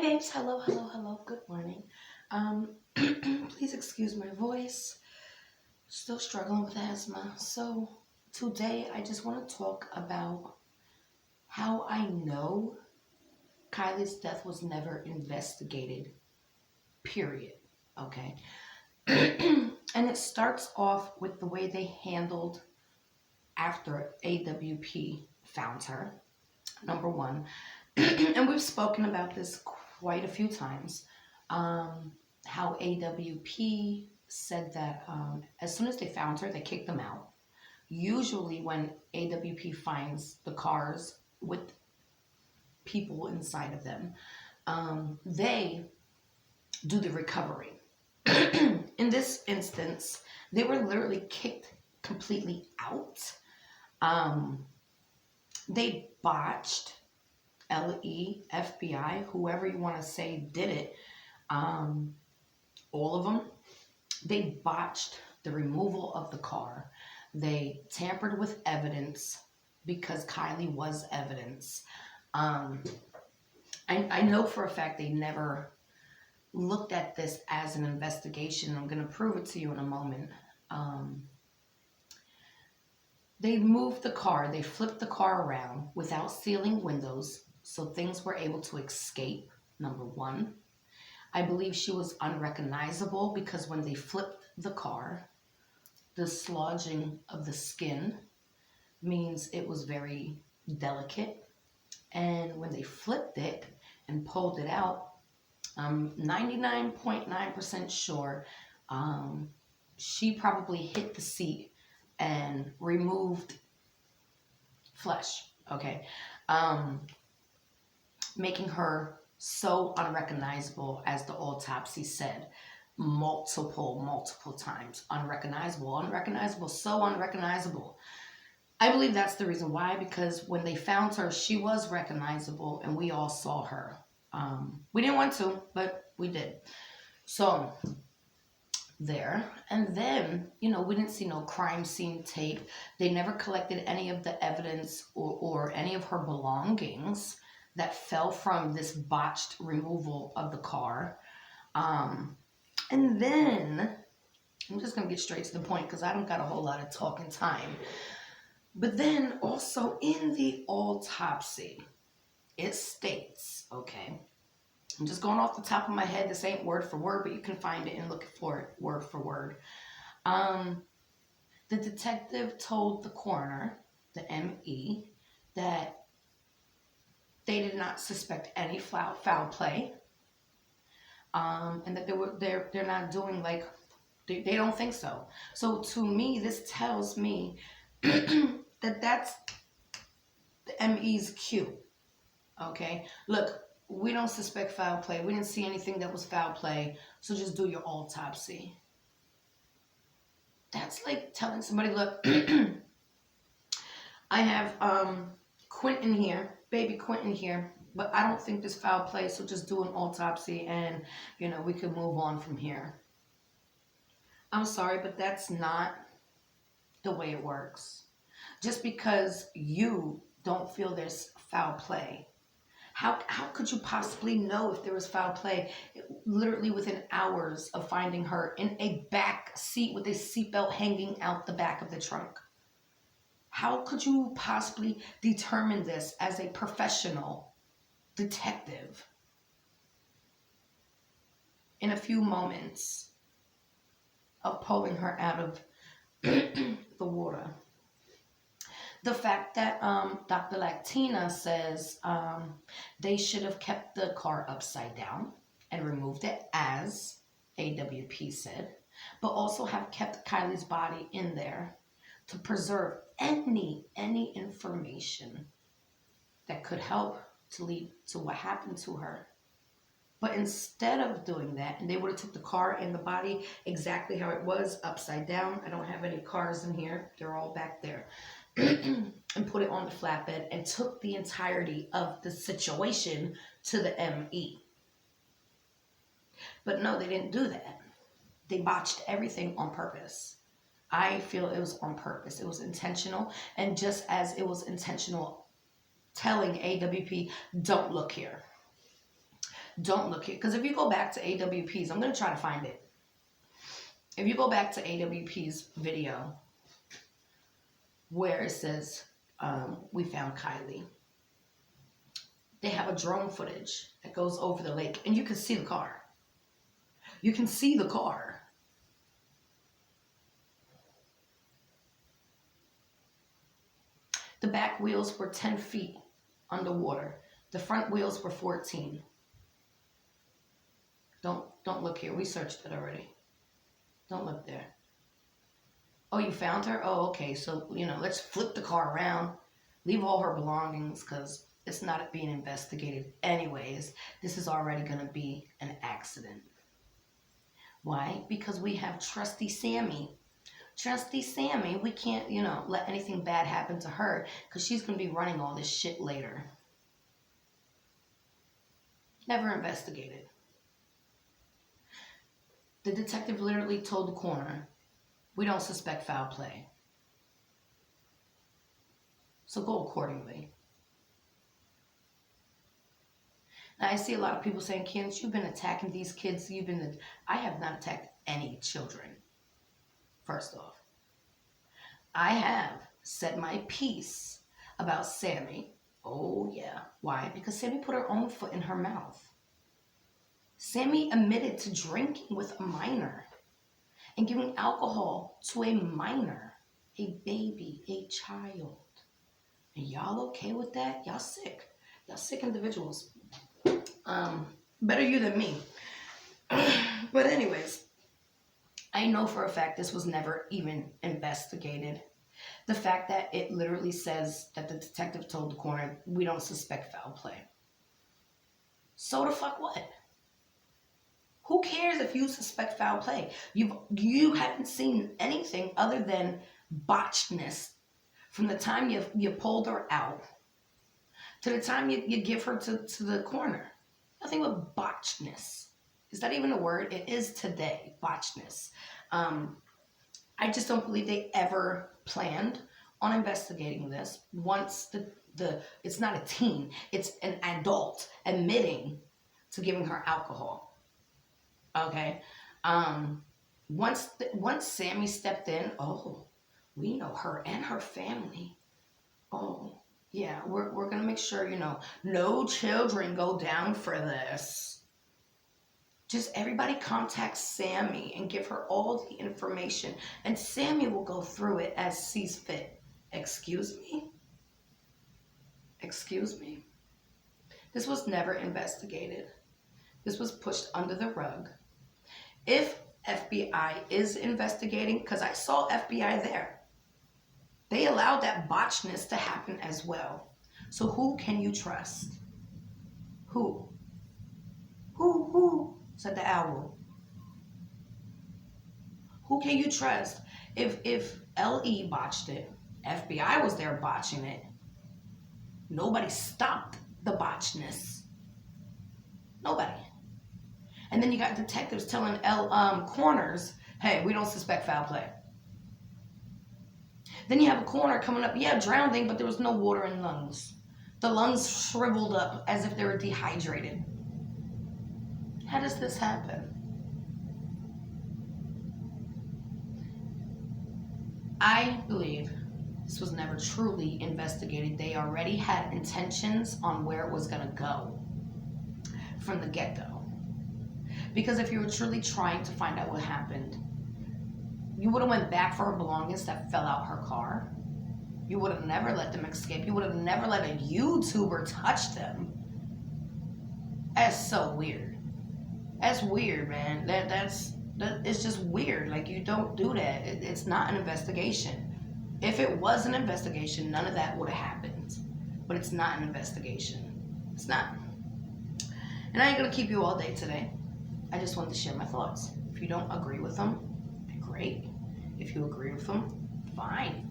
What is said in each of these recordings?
babes, hello, good morning. Please excuse my voice. Still struggling with asthma. So today I just want to talk about how I know Kylie's death was never investigated. Period. Okay. And it starts off with the way they handled after AWP found her. Number one. And we've spoken about this quite a few times. How AWP said that as soon as they found her, they kicked them out. Usually, when AWP finds the cars with people inside of them, they do the recovery. In this instance, they were literally kicked completely out. They botched LE, FBI, whoever you want to say did it, all of them, they botched the removal of the car. They tampered with evidence because Kylie was evidence. I know for a fact they never looked at this as an investigation. I'm going to prove it to you in a moment. They moved the car, they flipped the car around without sealing windows, so things were able to escape, number one. I believe she was unrecognizable because when they flipped the car, the sludging of the skin means it was very delicate. And when they flipped it and pulled it out, I'm 99.9% sure she probably hit the seat and removed flesh, okay? Making her so unrecognizable, as the autopsy said, multiple times. Unrecognizable, so unrecognizable. I believe that's the reason why, because when they found her, she was recognizable and we all saw her. We didn't want to, but we did. So there. And then, we didn't see no crime scene tape. They never collected any of the evidence or any of her belongings that fell from this botched removal of the car. And then, I'm just going to get straight to the point because I don't got a whole lot of talking time. But then also in the autopsy, it states, okay, I'm just going off the top of my head. This ain't word for word, but you can find it and look for it word for word. The detective told the coroner, the ME, that they did not suspect any foul play, and that they're not doing like they don't think so. So to me, this tells me that that's the ME's cue. Okay, look. We don't suspect foul play. We didn't see anything that was foul play, so just do your autopsy. That's like telling somebody, look, I have Quentin here, baby Quentin here, but I don't think there's foul play, so just do an autopsy and, we can move on from here. I'm sorry, but that's not the way it works. Just because you don't feel there's foul play, how could you possibly know if there was foul play literally within hours of finding her in a back seat with a seatbelt hanging out the back of the trunk? How could you possibly determine this as a professional detective in a few moments of pulling her out of the water? The fact that Dr. Lactina says they should have kept the car upside down and removed it, as AWP said, but also have kept Kylie's body in there to preserve any information that could help to lead to what happened to her. But instead of doing that, and they would have took the car and the body exactly how it was, upside down. I don't have any cars in here. They're all back there. And put it on the flatbed and took the entirety of the situation to the ME. But no, they didn't do that. They botched everything on purpose. I feel it was on purpose. It was intentional. And just as it was intentional telling AWP, don't look here. Don't look here. Because if you go back to AWP's, I'm going to try to find it. If you go back to AWP's video where it says, we found Kylie, they have a drone footage that goes over the lake. And you can see the car. You can see the car. The back wheels were 10 feet underwater. The front wheels were 14. Don't look here. We searched it already. Don't look there. Oh, you found her? Oh, okay. So, let's flip the car around. Leave all her belongings because it's not being investigated anyways. This is already going to be an accident. Why? Because we have trusty Sammy. Trusty Sammy, we can't, let anything bad happen to her because she's going to be running all this shit later. Never investigated. The detective literally told the coroner, we don't suspect foul play. So go accordingly. Now, I see a lot of people saying, Candace, you've been attacking these kids. I have not attacked any children. First off, I have said my piece about Sammy. Oh, yeah. Why? Because Sammy put her own foot in her mouth. Sammy admitted to drinking with a minor and giving alcohol to a minor, a baby, a child. And y'all okay with that? Y'all sick. Y'all sick individuals. Better you than me. But anyways, I know for a fact this was never even investigated. The fact that it literally says that the detective told the coroner, we don't suspect foul play. So the fuck what? Who cares if you suspect foul play? You haven't seen anything other than botchedness from the time you pulled her out to the time you give her to the coroner. Nothing but botchedness. Is that even a word? It is today, botchedness. I just don't believe they ever planned on investigating this once it's not a teen, it's an adult admitting to giving her alcohol. Okay. Once Sammy stepped in, oh, we know her and her family. Oh, yeah, we're gonna make sure, no children go down for this. Just everybody contact Sammy and give her all the information, and Sammy will go through it as sees fit. Excuse me? Excuse me? This was never investigated. This was pushed under the rug. If FBI is investigating, because I saw FBI there, they allowed that botchness to happen as well. So who can you trust? Who? Who? Said the owl. Who can you trust? If LE botched it, FBI was there botching it, nobody stopped the botchness. Nobody. And then you got detectives telling coroners, hey, we don't suspect foul play. Then you have a coroner coming up, yeah, drowning, but there was no water in lungs. The lungs shriveled up as if they were dehydrated. How does this happen? I believe this was never truly investigated. They already had intentions on where it was going to go from the get-go. Because if you were truly trying to find out what happened, you would have went back for her belongings that fell out her car. You would have never let them escape. You would have never let a YouTuber touch them. That's so weird. That's weird, man. It's just weird. Like, you don't do that. It's not an investigation. If it was an investigation, none of that would have happened. But it's not an investigation. It's not. And I ain't gonna keep you all day today. I just wanted to share my thoughts. If you don't agree with them, great. If you agree with them, fine.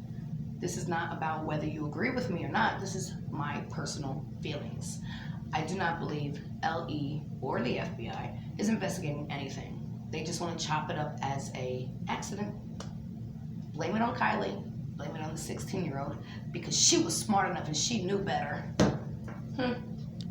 This is not about whether you agree with me or not. This is my personal feelings. I do not believe LE or the FBI is investigating anything. They just want to chop it up as a accident. Blame it on Kylie. Blame it on the 16-year-old because she was smart enough and she knew better.